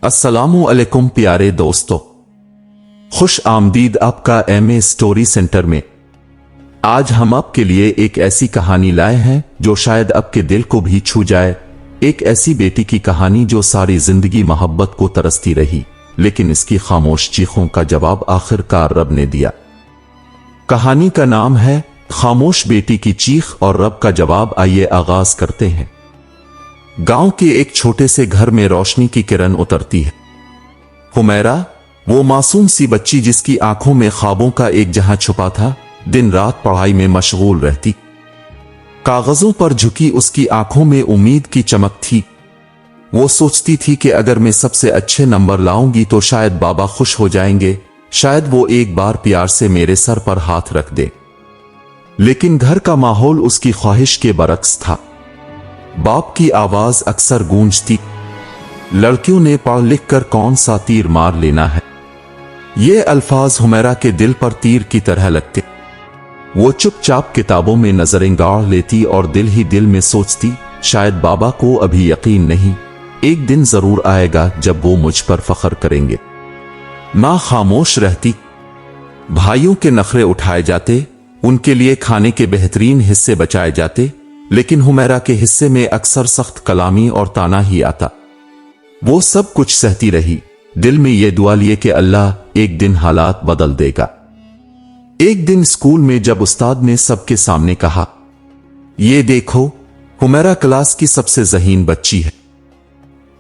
अस्सलामु अलैकुम प्यारे दोस्तों, खुश आमदीद आपका एमए स्टोरी सेंटर में। आज हम आपके लिए एक ऐसी कहानी लाए हैं जो शायद आपके दिल को भी छू जाए। एक ऐसी बेटी की कहानी जो सारी जिंदगी मोहब्बत को तरसती रही, लेकिन इसकी खामोश चीखों का जवाब आखिरकार रब ने दिया। कहानी का नाम है खामोश बेटी की चीख और रब का जवाब। आइए आगाज करते हैं। गांव के एक छोटे से घर में रोशनी की किरण उतरती है। हुमैरा, वो मासूम सी बच्ची जिसकी आंखों में ख्वाबों का एक जहां छुपा था, दिन रात पढ़ाई में मशगूल रहती। कागजों पर झुकी उसकी आंखों में उम्मीद की चमक थी। वो सोचती थी कि अगर मैं सबसे अच्छे नंबर लाऊंगी तो शायद बाबा खुश हो जाएंगे, शायद वो एक बार प्यार से मेरे सर पर हाथ रख दे। लेकिन घर का माहौल उसकी ख्वाहिश के बरक्स था। बाप की आवाज अक्सर गूंजती, लड़कियों ने पढ़ लिख कर कौन सा तीर मार लेना है। ये अल्फाज हुमैरा के दिल पर तीर की तरह लगते। वो चुपचाप किताबों में नजरें गाड़ लेती और दिल ही दिल में सोचती, शायद बाबा को अभी यकीन नहीं, एक दिन जरूर आएगा जब वो मुझ पर फख्र करेंगे। मां खामोश रहती। भाइयों के नखरे उठाए जाते, उनके लिए खाने के बेहतरीन हिस्से बचाए जाते, लेकिन हुमैरा के हिस्से में अक्सर सख्त कलामी और ताना ही आता। वो सब कुछ सहती रही, दिल में ये दुआ लिए कि अल्लाह एक दिन हालात बदल देगा। एक दिन स्कूल में जब उस्ताद ने सबके सामने कहा, ये देखो, हुमैरा क्लास की सबसे ज़हीन बच्ची है,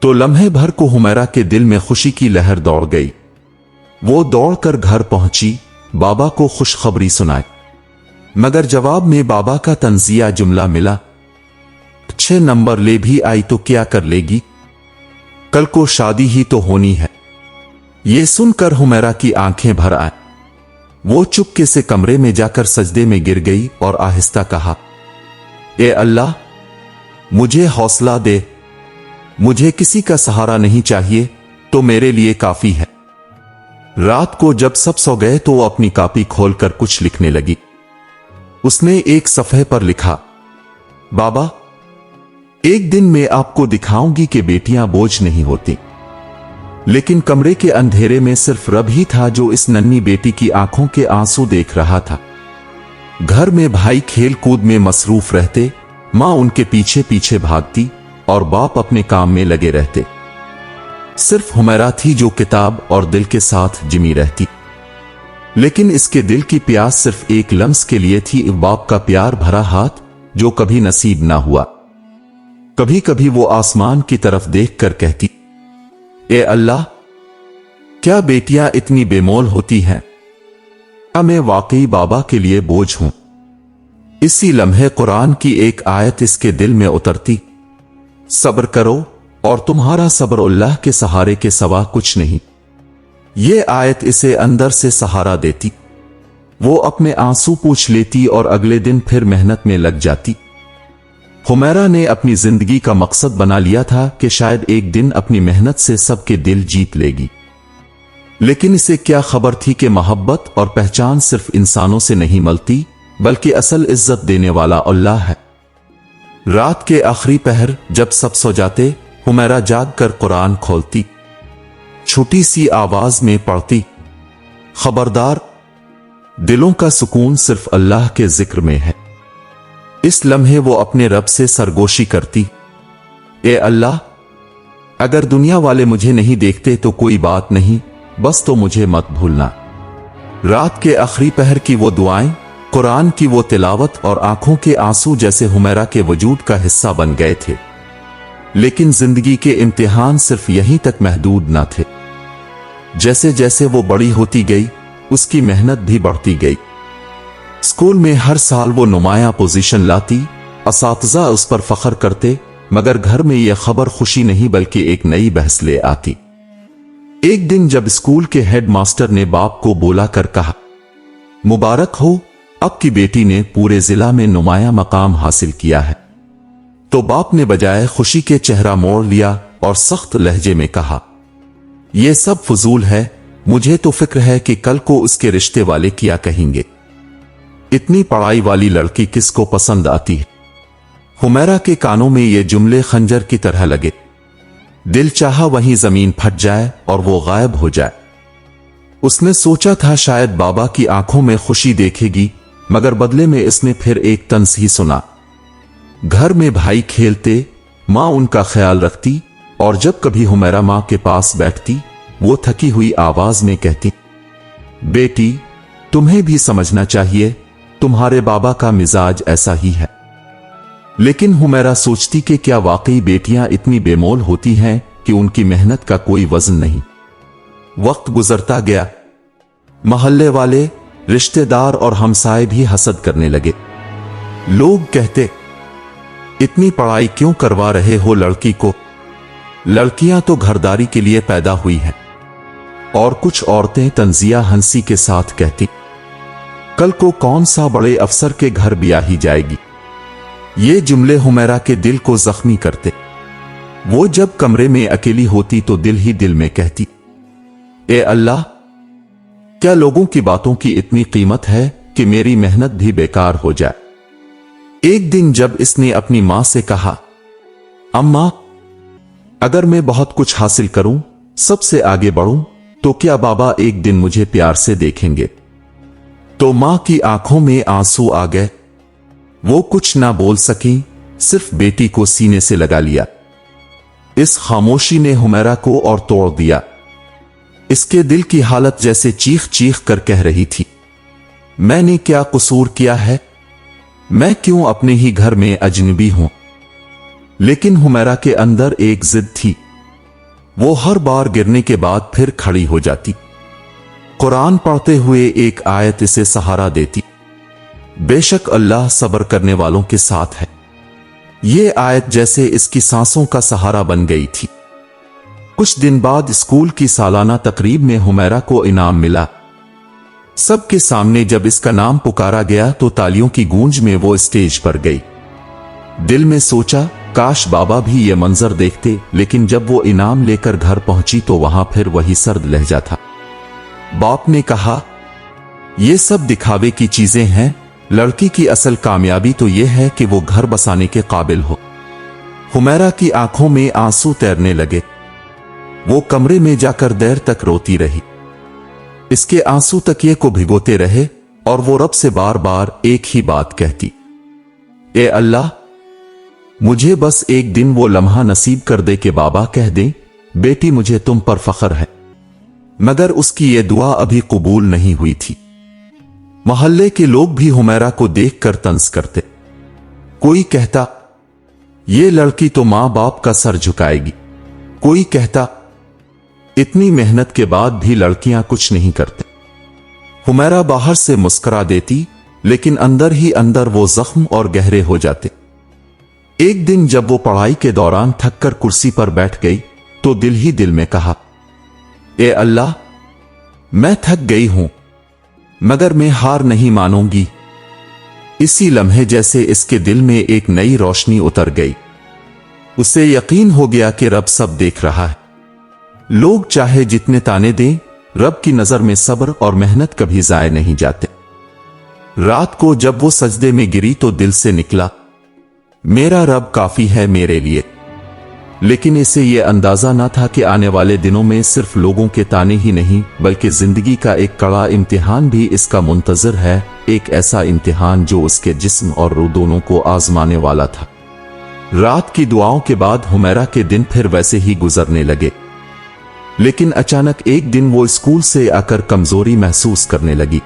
तो लम्हे भर को हुमैरा के दिल में खुशी की लहर दौड़ गई। वो दौड़कर घर पहुंची, बाबा को खुशखबरी सुनाई। मगर जवाब में बाबा का तंजिया जुमला मिला, अच्छे नंबर ले भी आई तो क्या कर लेगी, कल को शादी ही तो होनी है। ये सुनकर हुमैरा की आंखें भर आए। वो चुपके से कमरे में जाकर सजदे में गिर गई और आहिस्ता कहा, ए अल्लाह, मुझे हौसला दे, मुझे किसी का सहारा नहीं चाहिए, तो मेरे लिए काफी है। रात को जब सब सो गए तो वो अपनी कॉपी खोलकर कुछ लिखने लगी। उसने एक सफ़े पर लिखा, बाबा, एक दिन मैं आपको दिखाऊंगी कि बेटियां बोझ नहीं होती। लेकिन कमरे के अंधेरे में सिर्फ रब ही था जो इस नन्ही बेटी की आंखों के आंसू देख रहा था। घर में भाई खेल कूद में मसरूफ रहते, मां उनके पीछे पीछे भागती और बाप अपने काम में लगे रहते। सिर्फ हुमैरा थी जो किताब और दिल के साथ जिमी रहती। लेकिन इसके दिल की प्यास सिर्फ एक लम्स के लिए थी, बाप का प्यार भरा हाथ जो कभी नसीब ना हुआ। कभी कभी वो आसमान की तरफ देखकर कहती, ए अल्लाह, क्या बेटियां इतनी बेमोल होती हैं? क्या मैं वाकई बाबा के लिए बोझ हूं? इसी लम्हे कुरान की एक आयत इसके दिल में उतरती, सब्र करो और तुम्हारा सब्र अल्लाह के सहारे के सिवा कुछ नहीं। ये आयत इसे अंदर से सहारा देती। वो अपने आंसू पूछ लेती और अगले दिन फिर मेहनत में लग जाती। हुमैरा ने अपनी जिंदगी का मकसद बना लिया था कि शायद एक दिन अपनी मेहनत से सबके दिल जीत लेगी। लेकिन इसे क्या खबर थी कि मोहब्बत और पहचान सिर्फ इंसानों से नहीं मिलती, बल्कि असल इज्जत देने वाला अल्लाह है। रात के आखिरी पहर जब सब सो जाते, हुमैरा जाग कर कुरान खोलती, छोटी सी आवाज में पढ़ती, खबरदार, दिलों का सुकून सिर्फ अल्लाह के जिक्र में है। इस लम्हे वो अपने रब से सरगोशी करती, ए अल्लाह, अगर दुनिया वाले मुझे नहीं देखते तो कोई बात नहीं, बस तो मुझे मत भूलना। रात के आखिरी पहर की वो दुआएं, कुरान की वो तिलावत और आंखों के आंसू जैसे हुमैरा के वजूद का हिस्सा बन गए थे। लेकिन जिंदगी के इम्तिहान सिर्फ यहीं तक महदूद न थे। जैसे जैसे वो बड़ी होती गई, उसकी मेहनत भी बढ़ती गई। स्कूल में हर साल वो नुमाया पोजीशन लाती, असातिज़ा उस पर फख्र करते, मगर घर में यह खबर खुशी नहीं बल्कि एक नई बहस ले आती। एक दिन जब स्कूल के हेड मास्टर ने बाप को बोला कर कहा, मुबारक हो, अब की बेटी ने पूरे जिला में नुमाया मकाम हासिल किया है। तो बाप ने बजाय खुशी के चेहरा मोड़ लिया और सख्त लहजे में कहा, यह सब फजूल है, मुझे तो फिक्र है कि कल को उसके रिश्ते वाले क्या कहेंगे। इतनी पढ़ाई वाली लड़की किसको पसंद आती है? हुमैरा के कानों में ये जुमले खंजर की तरह लगे। दिल चाहा वहीं जमीन फट जाए और वो गायब हो जाए। उसने सोचा था शायद बाबा की आंखों में खुशी देखेगी, मगर बदले में इसने फिर एक तंज ही सुना। घर में भाई खेलते, मां उनका ख्याल रखती, और जब कभी हुमैरा मां के पास बैठती, वो थकी हुई आवाज में कहती, बेटी तुम्हें भी समझना चाहिए, तुम्हारे बाबा का मिजाज ऐसा ही है। लेकिन हुमैरा सोचती कि क्या वाकई बेटियां इतनी बेमोल होती हैं कि उनकी मेहनत का कोई वजन नहीं। वक्त गुजरता गया। मोहल्ले वाले, रिश्तेदार और हमसाए भी हसद करने लगे। लोग कहते, इतनी पढ़ाई क्यों करवा रहे हो लड़की को? लड़कियां तो घरदारी के लिए पैदा हुई हैं। और कुछ औरतें तंजिया हंसी के साथ कहती, कल को कौन सा बड़े अफसर के घर ब्याही जाएगी। ये जुमले हुमैरा के दिल को जख्मी करते। वो जब कमरे में अकेली होती तो दिल ही दिल में कहती, ए अल्लाह, क्या लोगों की बातों की इतनी कीमत है कि मेरी मेहनत भी बेकार हो जाए। एक दिन जब इसने अपनी मां से कहा, अम्मा, अगर मैं बहुत कुछ हासिल करूं, सबसे आगे बढ़ूं, तो क्या बाबा एक दिन मुझे प्यार से देखेंगे? तो मां की आंखों में आंसू आ गए। वो कुछ ना बोल सकी, सिर्फ बेटी को सीने से लगा लिया। इस खामोशी ने हुमैरा को और तोड़ दिया। इसके दिल की हालत जैसे चीख चीख कर कह रही थी, मैंने क्या कसूर किया है? मैं क्यों अपने ही घर में अजनबी हूं? लेकिन हुमैरा के अंदर एक जिद थी। वो हर बार गिरने के बाद फिर खड़ी हो जाती। कुरान पढ़ते हुए एक आयत इसे सहारा देती, बेशक अल्लाह सब्र करने वालों के साथ है। ये आयत जैसे इसकी सांसों का सहारा बन गई थी। कुछ दिन बाद स्कूल की सालाना तकरीब में हुमैरा को इनाम मिला। सबके सामने जब इसका नाम पुकारा गया तो तालियों की गूंज में वो स्टेज पर गई। दिल में सोचा, काश बाबा भी ये मंजर देखते, लेकिन जब वो इनाम लेकर घर पहुंची तो वहां फिर वही सर्द लहजा था। बाप ने कहा, ये सब दिखावे की चीजें हैं, लड़की की असल कामयाबी तो ये है कि वो घर बसाने के काबिल हो। हुमैरा की आंखों में आंसू तैरने लगे। वो कमरे में जाकर देर तक रोती रही। इसके आंसू तकिए को भिगोते रहे और वो रब से बार बार एक ही बात कहती, ए अल्लाह, मुझे बस एक दिन वो लम्हा नसीब कर दे कि बाबा कह दे, बेटी मुझे तुम पर फख्र है। मगर उसकी ये दुआ अभी कबूल नहीं हुई थी। मोहल्ले के लोग भी हुमैरा को देखकर तंज करते। कोई कहता, ये लड़की तो मां बाप का सर झुकाएगी। कोई कहता, इतनी मेहनत के बाद भी लड़कियां कुछ नहीं करते। हुमैरा बाहर से मुस्कुरा देती, लेकिन अंदर ही अंदर वो जख्म और गहरे हो जाते। एक दिन जब वो पढ़ाई के दौरान थककर कुर्सी पर बैठ गई तो दिल ही दिल में कहा, ए अल्लाह, मैं थक गई हूं, मगर मैं हार नहीं मानूंगी। इसी लम्हे जैसे इसके दिल में एक नई रोशनी उतर गई। उसे यकीन हो गया कि रब सब देख रहा है। लोग चाहे जितने ताने दें, रब की नजर में सब्र और मेहनत कभी जाए नहीं जाते। रात को जब वो सजदे में गिरी तो दिल से निकला, मेरा रब काफी है मेरे लिए। लेकिन इसे यह अंदाजा न था कि आने वाले दिनों में सिर्फ लोगों के ताने ही नहीं, बल्कि जिंदगी का एक कड़ा इम्तिहान भी इसका मुंतजर है। एक ऐसा इम्तिहान जो उसके जिस्म और रूह दोनों को आजमाने वाला था। रात की दुआओं के बाद हुमैरा के दिन फिर वैसे ही गुजरने लगे। लेकिन अचानक एक दिन वो स्कूल से आकर कमजोरी महसूस करने लगी।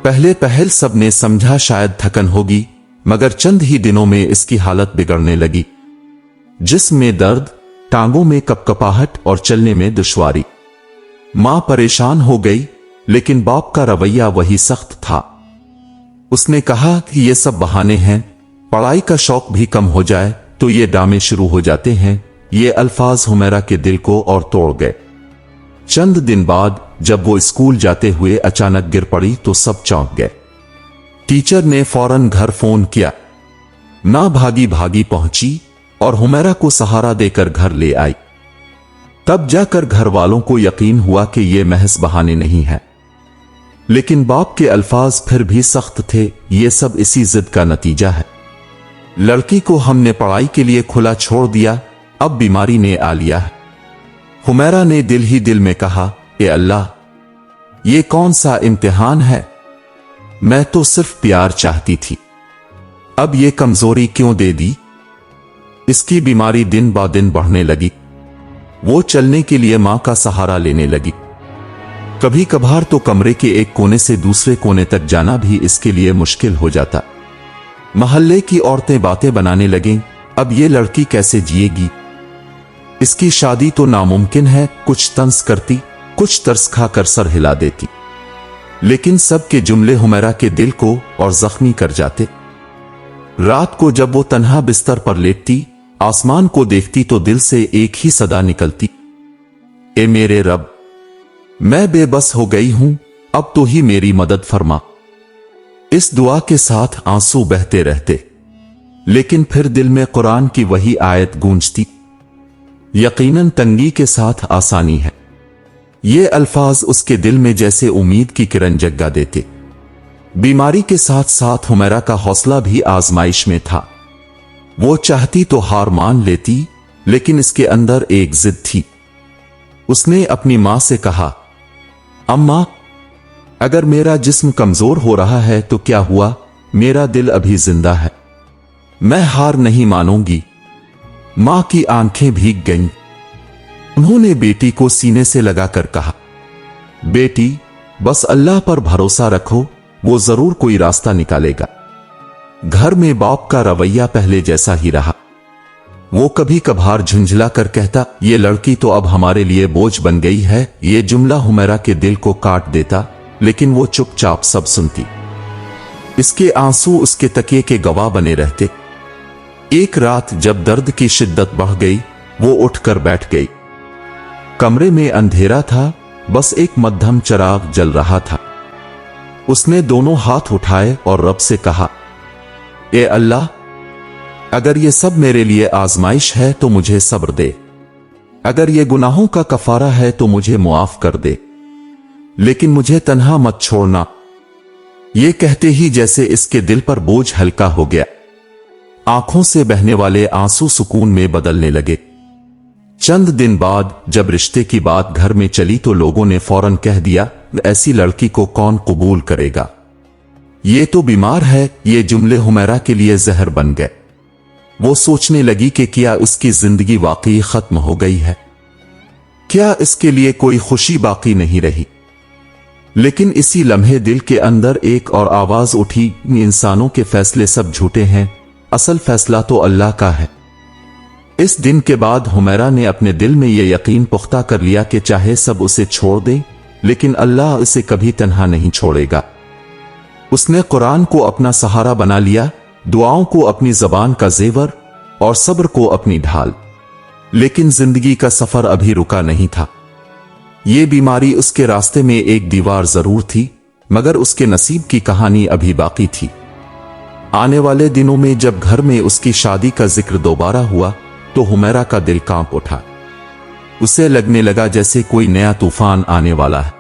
पहले पहल सबने समझा शायद थकन होगी, मगर चंद ही दिनों में इसकी हालत बिगड़ने लगी। जिस्म में दर्द, टांगों में कपकपाहट और चलने में दुश्वारी। मां परेशान हो गई, लेकिन बाप का रवैया वही सख्त था। उसने कहा कि ये सब बहाने हैं, पढ़ाई का शौक भी कम हो जाए तो ये ड्रामे शुरू हो जाते हैं। ये अल्फाज हुमैरा के दिल को और तोड़ गए। चंद दिन बाद जब वो स्कूल जाते हुए अचानक गिर पड़ी तो सब चौंक गए। टीचर ने फौरन घर फोन किया। ना भागी भागी पहुंची और हुमैरा को सहारा देकर घर ले आई। तब जाकर घर वालों को यकीन हुआ कि ये महज बहाने नहीं है। लेकिन बाप के अल्फाज फिर भी सख्त थे, ये सब इसी जिद का नतीजा है। लड़की को हमने पढ़ाई के लिए खुला छोड़ दिया, अब बीमारी ने आ लिया है। हुमैरा ने दिल ही दिल में कहा, ए अल्लाह, ये कौन सा इम्तिहान है? मैं तो सिर्फ प्यार चाहती थी, अब ये कमजोरी क्यों दे दी? इसकी बीमारी दिन ब दिन बढ़ने लगी। वो चलने के लिए मां का सहारा लेने लगी। कभी कभार तो कमरे के एक कोने से दूसरे कोने तक जाना भी इसके लिए मुश्किल हो जाता। मोहल्ले की औरतें बातें बनाने लगीं, अब ये लड़की कैसे जिएगी? इसकी शादी तो नामुमकिन है। कुछ तंज करती, कुछ तरस खाकर सर हिला देती, लेकिन सबके जुमले हुमैरा के दिल को और जख्मी कर जाते। रात को जब वो तन्हा बिस्तर पर लेटती, आसमान को देखती तो दिल से एक ही सदा निकलती, ए मेरे रब, मैं बेबस हो गई हूं, अब तो ही मेरी मदद फरमा। इस दुआ के साथ आंसू बहते रहते, लेकिन फिर दिल में कुरान की वही आयत गूंजती, यकीनन तंगी के साथ आसानी है। ये अल्फाज उसके दिल में जैसे उम्मीद की किरण जगा देते। बीमारी के साथ साथ हुमैरा का हौसला भी आजमाइश में था। वो चाहती तो हार मान लेती, लेकिन इसके अंदर एक जिद थी। उसने अपनी मां से कहा, अम्मा, अगर मेरा जिस्म कमजोर हो रहा है तो क्या हुआ, मेरा दिल अभी जिंदा है, मैं हार नहीं मानूंगी। मां की आंखें भीग गईं। उन्होंने बेटी को सीने से लगाकर कहा, बेटी, बस अल्लाह पर भरोसा रखो, वो जरूर कोई रास्ता निकालेगा। घर में बाप का रवैया पहले जैसा ही रहा। वो कभी कभार झुंझला कर कहता, ये लड़की तो अब हमारे लिए बोझ बन गई है। ये जुमला हुमैरा के दिल को काट देता, लेकिन वो चुपचाप सब सुनती। इसके आंसू उसके तकिए के गवाह बने रहते। एक रात जब दर्द की शिद्दत बढ़ गई, वो उठकर बैठ गई। कमरे में अंधेरा था, बस एक मध्यम चिराग जल रहा था। उसने दोनों हाथ उठाए और रब से कहा, ए अल्लाह, अगर ये सब मेरे लिए आजमाइश है तो मुझे सब्र दे, अगर ये गुनाहों का कफारा है तो मुझे मुआफ कर दे, लेकिन मुझे तन्हा मत छोड़ना। ये कहते ही जैसे इसके दिल पर बोझ हल्का हो गया। आंखों से बहने वाले आंसू सुकून में बदलने लगे। चंद दिन बाद जब रिश्ते की बात घर में चली तो लोगों ने फौरन कह दिया, ऐसी लड़की को कौन कबूल करेगा, ये तो बीमार है। ये जुमले हुमैरा के लिए जहर बन गए। वो सोचने लगी कि क्या उसकी जिंदगी वाकई खत्म हो गई है, क्या इसके लिए कोई खुशी बाकी नहीं रही। लेकिन इसी लम्हे दिल के अंदर एक और आवाज उठी, इंसानों के फैसले सब झूठे हैं, असल फैसला तो अल्लाह का है। इस दिन के बाद हुमैरा ने अपने दिल में यह यकीन पुख्ता कर लिया कि चाहे सब उसे छोड़ दें, लेकिन अल्लाह उसे कभी तन्हा नहीं छोड़ेगा। उसने कुरान को अपना सहारा बना लिया, दुआओं को अपनी जबान का जेवर और सब्र को अपनी ढाल। लेकिन जिंदगी का सफर अभी रुका नहीं था। ये बीमारी उसके रास्ते में एक दीवार जरूर थी, मगर उसके नसीब की कहानी अभी बाकी थी। आने वाले दिनों में जब घर में उसकी शादी का जिक्र दोबारा हुआ तो हुमैरा का दिल कांप उठा। उसे लगने लगा जैसे कोई नया तूफान आने वाला है।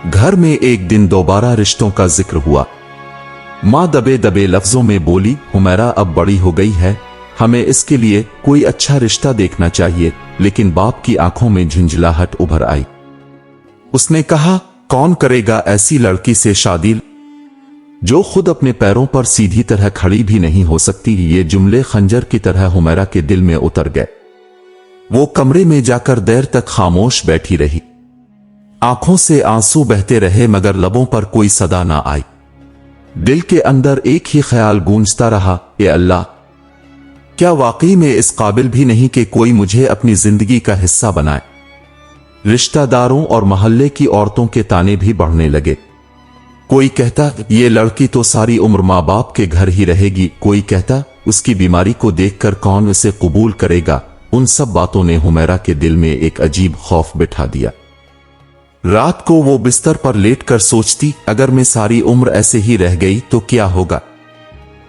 घर में एक दिन दोबारा रिश्तों का जिक्र हुआ। मां दबे दबे लफ्जों में बोली, हुमैरा अब बड़ी हो गई है, हमें इसके लिए कोई अच्छा रिश्ता देखना चाहिए। लेकिन बाप की आंखों में झुंझलाहट उभर आई। उसने कहा, कौन करेगा ऐसी लड़की से शादी जो खुद अपने पैरों पर सीधी तरह खड़ी भी नहीं हो सकती। ये जुमले खंजर की तरह हुमैरा के दिल में उतर गए। वो कमरे में जाकर देर तक खामोश बैठी रही। आंखों से आंसू बहते रहे मगर लबों पर कोई सदा ना आई। दिल के अंदर एक ही ख्याल गूंजता रहा, ए अल्लाह, क्या वाकई में इस काबिल भी नहीं कि कोई मुझे अपनी जिंदगी का हिस्सा बनाए। रिश्तेदारों और मोहल्ले की औरतों के ताने भी बढ़ने लगे। कोई कहता, ये लड़की तो सारी उम्र माँ बाप के घर ही रहेगी। कोई कहता, उसकी बीमारी को देखकर कौन उसे कबूल करेगा। उन सब बातों ने हुमैरा के दिल में एक अजीब खौफ बिठा दिया। रात को वो बिस्तर पर लेटकर सोचती, अगर मैं सारी उम्र ऐसे ही रह गई तो क्या होगा।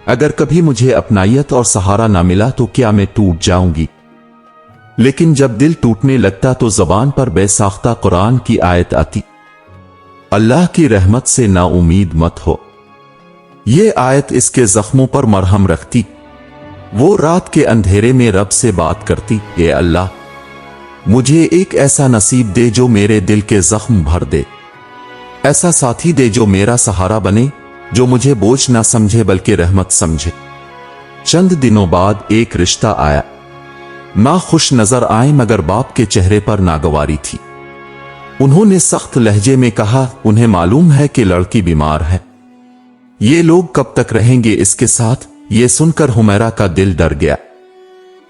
अगर कभी मुझे अपनायत और सहारा ना मिला तो क्या मैं टूट जाऊंगी। लेकिन जब दिल टूटने लगता तो जबान पर बेसाख्ता कुरान की आयत आती, अल्लाह की रहमत से ना उम्मीद मत हो। ये आयत इसके जख्मों पर मरहम रखती। वो रात के अंधेरे में रब से बात करती, ए अल्लाह, मुझे एक ऐसा नसीब दे जो मेरे दिल के जख्म भर दे, ऐसा साथी दे जो मेरा सहारा बने, जो मुझे बोझ ना समझे बल्कि रहमत समझे। चंद दिनों बाद एक रिश्ता आया। मां खुश नजर आए मगर बाप के चेहरे पर नागवारी थी। उन्होंने सख्त लहजे में कहा, उन्हें मालूम है कि लड़की बीमार है, ये लोग कब तक रहेंगे इसके साथ। ये सुनकर हुमैरा का दिल डर गया।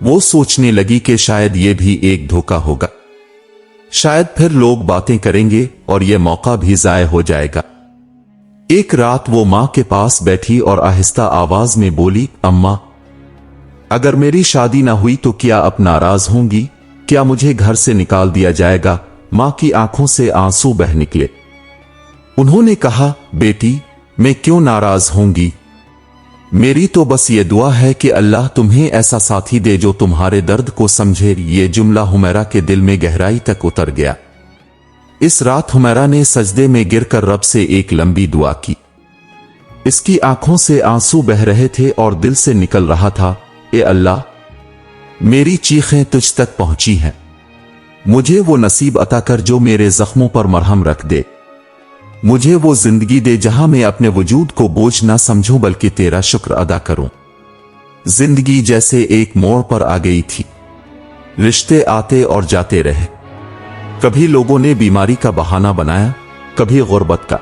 वो सोचने लगी कि शायद ये भी एक धोखा होगा, शायद फिर लोग बातें करेंगे और ये मौका भी जाया हो जाएगा। एक रात वो मां के पास बैठी और आहिस्ता आवाज में बोली, अम्मा, अगर मेरी शादी ना हुई तो क्या आप नाराज होंगी? क्या मुझे घर से निकाल दिया जाएगा? मां की आंखों से आंसू बह निकले। उन्होंने कहा, बेटी, मैं क्यों नाराज होंगी? मेरी तो बस ये दुआ है कि अल्लाह तुम्हें ऐसा साथी दे जो तुम्हारे दर्द को समझे। ये जुमला हुमैरा के दिल में गहराई तक उतर गया। इस रात हुमैरा ने सजदे में गिरकर रब से एक लंबी दुआ की। इसकी आंखों से आंसू बह रहे थे और दिल से निकल रहा था, ए अल्लाह, मेरी चीखें तुझ तक पहुंची हैं, मुझे वो नसीब अता कर जो मेरे जख्मों पर मरहम रख दे, मुझे वो जिंदगी दे जहां मैं अपने वजूद को बोझ ना समझूं बल्कि तेरा शुक्र अदा करूं। जिंदगी जैसे एक मोड़ पर आ गई थी। रिश्ते आते और जाते रहे। कभी लोगों ने बीमारी का बहाना बनाया, कभी गुर्बत का।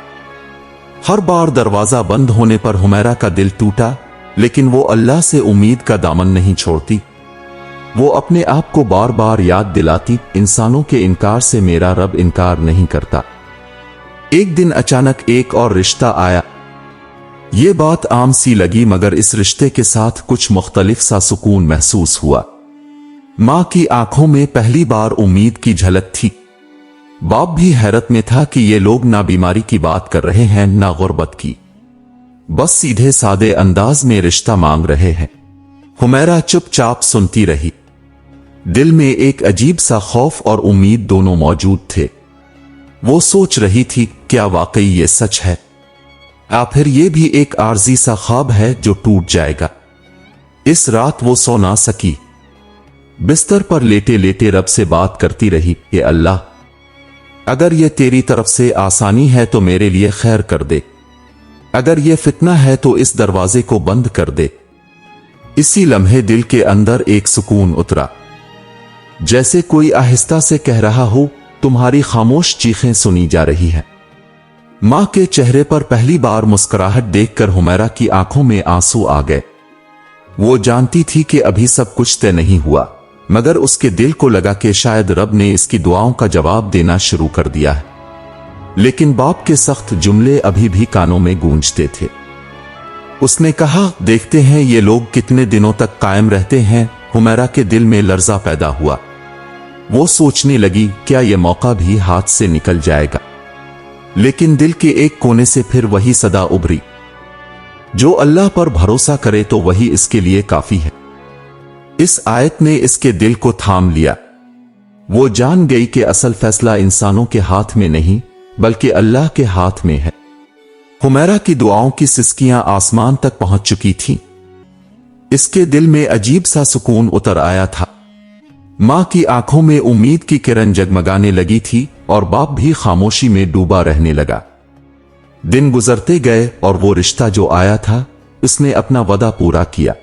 हर बार दरवाजा बंद होने पर हुमैरा का दिल टूटा, लेकिन वो अल्लाह से उम्मीद का दामन नहीं छोड़ती। वो अपने आप को बार बार याद दिलाती, इंसानों के इनकार से मेरा रब इनकार नहीं करता। एक दिन अचानक एक और रिश्ता आया। ये बात आम सी लगी मगर इस रिश्ते के साथ कुछ मुख्तलिफ सा सुकून महसूस हुआ। मां की आंखों में पहली बार उम्मीद की झलक थी। बाप भी हैरत में था कि ये लोग ना बीमारी की बात कर रहे हैं ना गुर्बत की, बस सीधे सादे अंदाज में रिश्ता मांग रहे हैं। हुमैरा चुपचाप सुनती रही। दिल में एक अजीब सा खौफ और उम्मीद दोनों मौजूद थे। वो सोच रही थी, क्या वाकई ये सच है या फिर ये भी एक आर्जी सा ख्वाब है जो टूट जाएगा। इस रात वो सो ना सकी। बिस्तर पर लेटे लेटे रब से बात करती रही, ये अल्लाह, अगर ये तेरी तरफ से आसानी है तो मेरे लिए खैर कर दे, अगर ये फितना है तो इस दरवाजे को बंद कर दे। इसी लम्हे दिल के अंदर एक सुकून उतरा, जैसे कोई आहिस्ता से कह रहा हो, तुम्हारी खामोश चीखें सुनी जा रही हैं। मां के चेहरे पर पहली बार मुस्कुराहट देखकर हुमैरा की आंखों में आंसू आ गए। वो जानती थी कि अभी सब कुछ तय नहीं हुआ, मगर उसके दिल को लगा कि शायद रब ने इसकी दुआओं का जवाब देना शुरू कर दिया है। लेकिन बाप के सख्त जुमले अभी भी कानों में गूंजते थे। उसने कहा, देखते हैं ये लोग कितने दिनों तक कायम रहते हैं। हुमैरा के दिल में लर्जा पैदा हुआ। वो सोचने लगी, क्या यह मौका भी हाथ से निकल जाएगा। लेकिन दिल के एक कोने से फिर वही सदा उभरी, जो अल्लाह पर भरोसा करे तो वही इसके लिए काफी है। इस आयत ने इसके दिल को थाम लिया। वो जान गई कि असल फैसला इंसानों के हाथ में नहीं बल्कि अल्लाह के हाथ में है। हुमैरा की दुआओं की सिसकियां आसमान तक पहुंच चुकी थीं। इसके दिल में अजीब सा सुकून उतर आया था। मां की आंखों में उम्मीद की किरण जगमगाने लगी थी और बाप भी खामोशी में डूबा रहने लगा। दिन गुजरते गए और वो रिश्ता जो आया था उसने अपना वादा पूरा किया।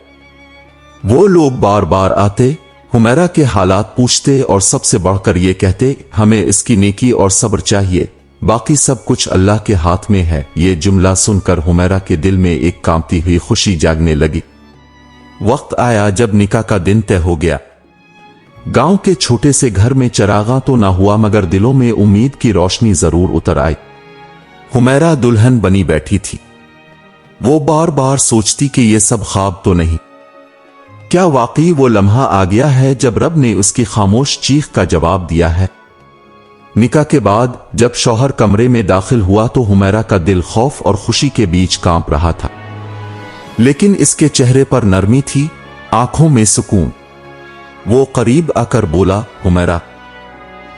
वो लोग बार बार आते, हुमैरा के हालात पूछते और सबसे बढ़कर ये कहते, हमें इसकी नेकी और सब्र चाहिए, बाकी सब कुछ अल्लाह के हाथ में है। ये जुमला सुनकर हुमैरा के दिल में एक कांपती हुई खुशी जागने लगी। वक्त आया जब निकाह का दिन तय हो गया। गांव के छोटे से घर में चरागा तो ना हुआ मगर दिलों में उम्मीद की रोशनी जरूर उतर आई। हुमैरा दुल्हन बनी बैठी थी। वो बार बार सोचती कि ये सब ख्वाब तो नहीं। क्या वाकई वो लम्हा आ गया है जब रब ने उसकी खामोश चीख का जवाब दिया है। निकाह के बाद जब शौहर कमरे में दाखिल हुआ तो हुमैरा का दिल खौफ और खुशी के बीच कांप रहा था, लेकिन इसके चेहरे पर नरमी थी, आंखों में सुकून। वो करीब आकर बोला, हुमैरा,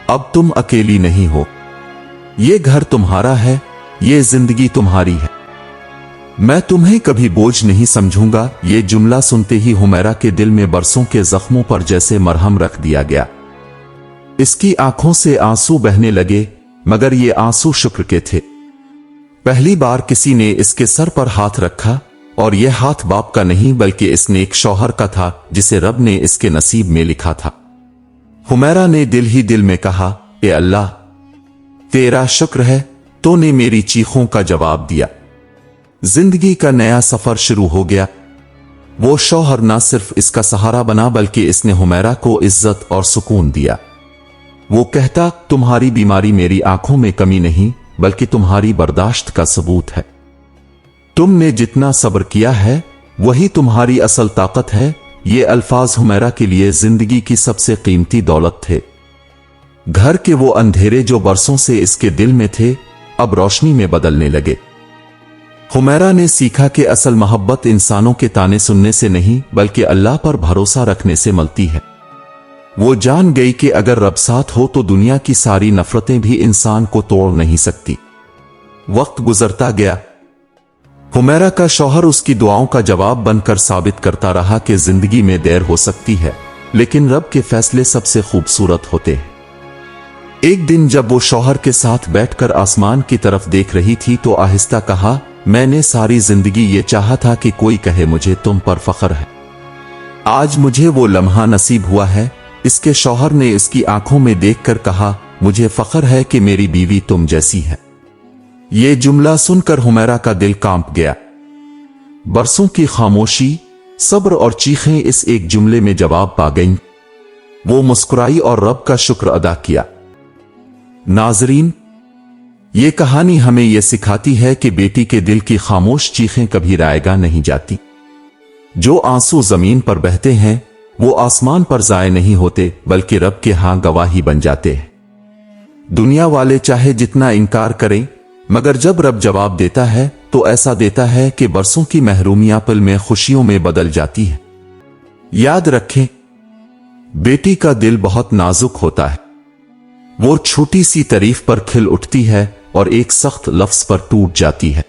अब तुम अकेली नहीं हो। ये घर तुम्हारा है, ये जिंदगी तुम्हारी है। मैं तुम्हें कभी बोझ नहीं समझूंगा। ये जुमला सुनते ही हुमैरा के दिल में बरसों के जख्मों पर जैसे मरहम रख दिया गया। इसकी आंखों से आंसू बहने लगे, मगर ये आंसू शुक्र के थे। पहली बार किसी ने इसके सर पर हाथ रखा, और यह हाथ बाप का नहीं बल्कि इस नेक शौहर का था जिसे रब ने इसके नसीब में लिखा था। हुमैरा ने दिल ही दिल में कहा, ए अल्लाह, तेरा शुक्र है, तूने मेरी चीखों का जवाब दिया। जिंदगी का नया सफर शुरू हो गया। वो शौहर ना सिर्फ इसका सहारा बना बल्कि इसने हुमैरा को इज्जत और सुकून दिया। वो कहता, तुम्हारी बीमारी मेरी आंखों में कमी नहीं बल्कि तुम्हारी बर्दाश्त का सबूत है। तुमने जितना सब्र किया है वही तुम्हारी असल ताकत है। ये अल्फाज हुमैरा के लिए जिंदगी की सबसे कीमती दौलत थे। घर के वो अंधेरे जो बरसों से इसके दिल में थे अब रोशनी में बदलने लगे। हुमैरा ने सीखा कि असल मोहब्बत इंसानों के ताने सुनने से नहीं बल्कि अल्लाह पर भरोसा रखने से मिलती है। वो जान गई कि अगर रब साथ हो तो दुनिया की सारी नफरतें भी इंसान को तोड़ नहीं सकती। वक्त गुजरता गया। हुमैरा का शौहर उसकी दुआओं का जवाब बनकर साबित करता रहा कि जिंदगी में देर हो सकती है लेकिन रब के फैसले सबसे खूबसूरत होते हैं। एक दिन जब वो शौहर के साथ बैठकर आसमान की तरफ देख रही थी तो आहिस्ता कहा, मैंने सारी जिंदगी ये चाहा था कि कोई कहे मुझे तुम पर फख्र है। आज मुझे वो लम्हा नसीब हुआ है। इसके शौहर ने इसकी आंखों में देखकर कहा, मुझे फख्र है कि मेरी बीवी तुम जैसी है। ये जुमला सुनकर हुमैरा का दिल कांप गया। बरसों की खामोशी, सब्र और चीखें इस एक जुमले में जवाब पा गईं। वो मुस्कुराई और रब का शुक्र अदा किया। नाजरीन, ये कहानी हमें यह सिखाती है कि बेटी के दिल की खामोश चीखें कभी रायगा नहीं जाती। जो आंसू जमीन पर बहते हैं वो आसमान पर जाए नहीं होते बल्कि रब के हां गवाही बन जाते हैं। दुनिया वाले चाहे जितना इनकार करें मगर जब रब जवाब देता है तो ऐसा देता है कि बरसों की महरूमियां पल में खुशियों में बदल जाती है। याद रखें, बेटी का दिल बहुत नाजुक होता है। वो छोटी सी तारीफ पर खिल उठती है और एक सख्त लफ्ज पर टूट जाती है।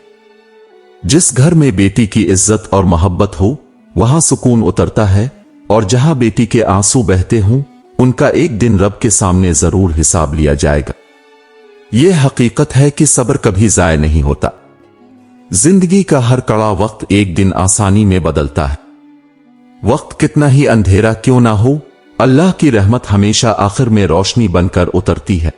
जिस घर में बेटी की इज्जत और मोहब्बत हो वहां सुकून उतरता है, और जहां बेटी के आंसू बहते हों उनका एक दिन रब के सामने जरूर हिसाब लिया जाएगा। यह हकीकत है कि सब्र कभी जाया नहीं होता। जिंदगी का हर कड़ा वक्त एक दिन आसानी में बदलता है। वक्त कितना ही अंधेरा क्यों ना हो, अल्लाह की रहमत हमेशा आखिर में रोशनी बनकर उतरती है।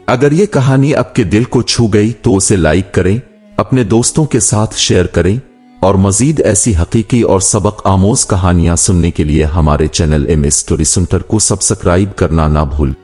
अगर ये कहानी आपके दिल को छू गई तो उसे लाइक करें, अपने दोस्तों के साथ शेयर करें और मजीद ऐसी हकीकी और सबक आमोज कहानियां सुनने के लिए हमारे चैनल एमएस स्टोरी सेंटर को सब्सक्राइब करना ना भूलें।